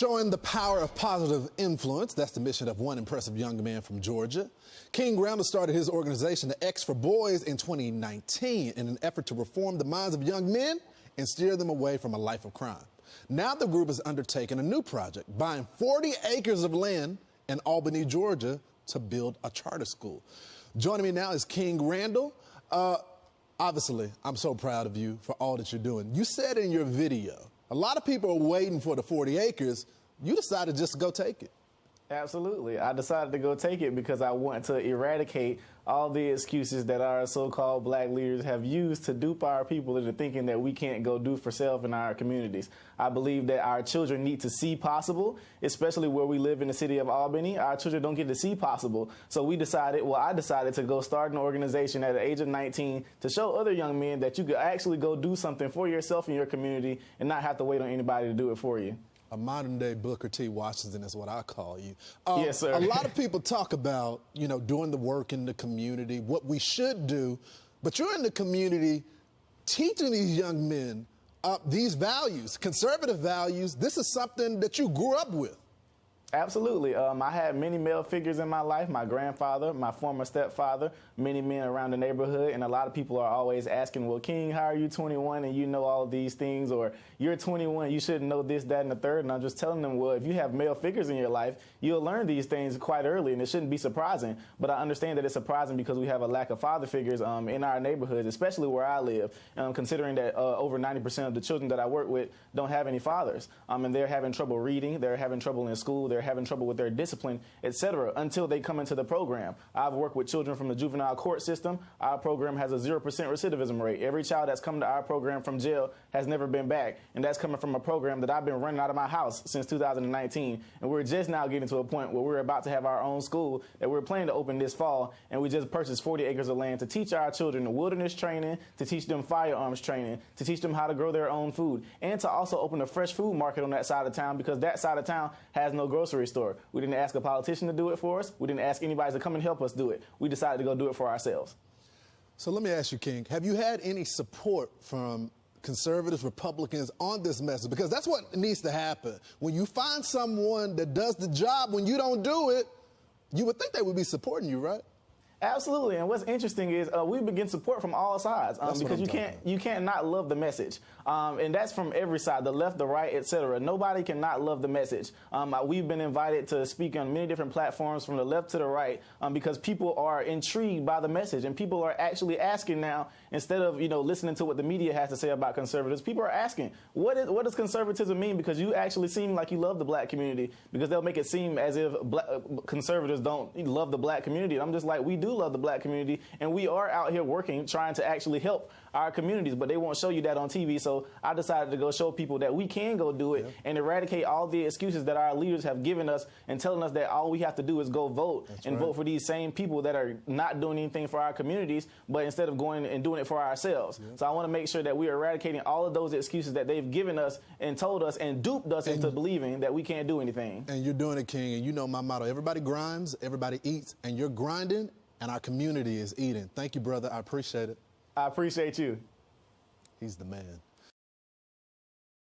Showing the power of positive influence, that's the mission of one impressive young man from Georgia. King Randall started his organization, the X for Boys, in 2019 in an effort to reform the minds of young men and steer them away from a life of crime. Now the group has undertaken a new project, buying 40 acres of land in Albany, Georgia, to build a charter school. Joining me now is King Randall. Obviously, I'm so proud of you for all that you're doing. You said in your video, a lot of people are waiting for the 40 acres. You decided just to go take it. Absolutely. I decided to go take it because I want to eradicate all the excuses that our so-called black leaders have used to dupe our people into thinking that we can't go do for self in our communities. I believe that our children need to see possible, especially where we live in the city of Albany. Our children don't get to see possible. So I decided to go start an organization at the age of 19 to show other young men that you could actually go do something for yourself in your community and not have to wait on anybody to do it for you. A modern-day Booker T. Washington is what I call you. Yes, sir. A lot of people talk about, doing the work in the community, what we should do, but you're in the community teaching these young men these values, conservative values. This is something that you grew up with. Absolutely. I had many male figures in my life, my grandfather, my former stepfather, many men around the neighborhood, and a lot of people are always asking, well, King, how are you 21 and you know all of these things, or you're 21, you shouldn't know this, that, and the third, and I'm just telling them, well, if you have male figures in your life, you'll learn these things quite early, and it shouldn't be surprising, but I understand that it's surprising because we have a lack of father figures in our neighborhoods, especially where I live, considering that over 90% of the children that I work with don't have any fathers, and they're having trouble reading, they're having trouble in school, they're having trouble with their discipline, etc., until they come into the program. I've worked with children from the juvenile court system. Our program has a 0% recidivism rate. Every child that's come to our program from jail has never been back, and that's coming from a program that I've been running out of my house since 2019, and we're just now getting to a point where we're about to have our own school that we're planning to open this fall, and we just purchased 40 acres of land to teach our children wilderness training, to teach them firearms training, to teach them how to grow their own food, and to also open a fresh food market on that side of town, because that side of town has no grocery store. We didn't ask a politician to do it for us. We didn't ask anybody to come and help us do it. We decided to go do it for ourselves. So let me ask you, King, have you had any support from conservatives, Republicans on this message? Because that's what needs to happen. When you find someone that does the job, when you don't do it, you would think they would be supporting you, right? Absolutely, and what's interesting is we begin support from all sides because you can't not love the message, and that's from every side, the left, the right, etc. Nobody can not love the message. We've been invited to speak on many different platforms from the left to the right because people are intrigued by the message, and people are actually asking now, instead of listening to what the media has to say about conservatives, people are asking, what does conservatism mean? Because you actually seem like you love the black community, because they'll make it seem as if conservatives don't love the black community. And I'm just like, we do love the black community, and we are out here working, trying to actually help our communities, but they won't show you that on TV. So I decided to go show people that we can go do it and eradicate all the excuses that our leaders have given us and telling us that all we have to do is go vote vote for these same people that are not doing anything for our communities, but instead of going and doing it for ourselves. So I want to make sure that we are eradicating all of those excuses that they've given us and told us and duped us into believing that we can't do anything. And you're doing it, King, and you know my motto, everybody grinds, everybody eats, and you're grinding, and our community is eating. Thank you, brother. I appreciate it. I appreciate you. He's the man.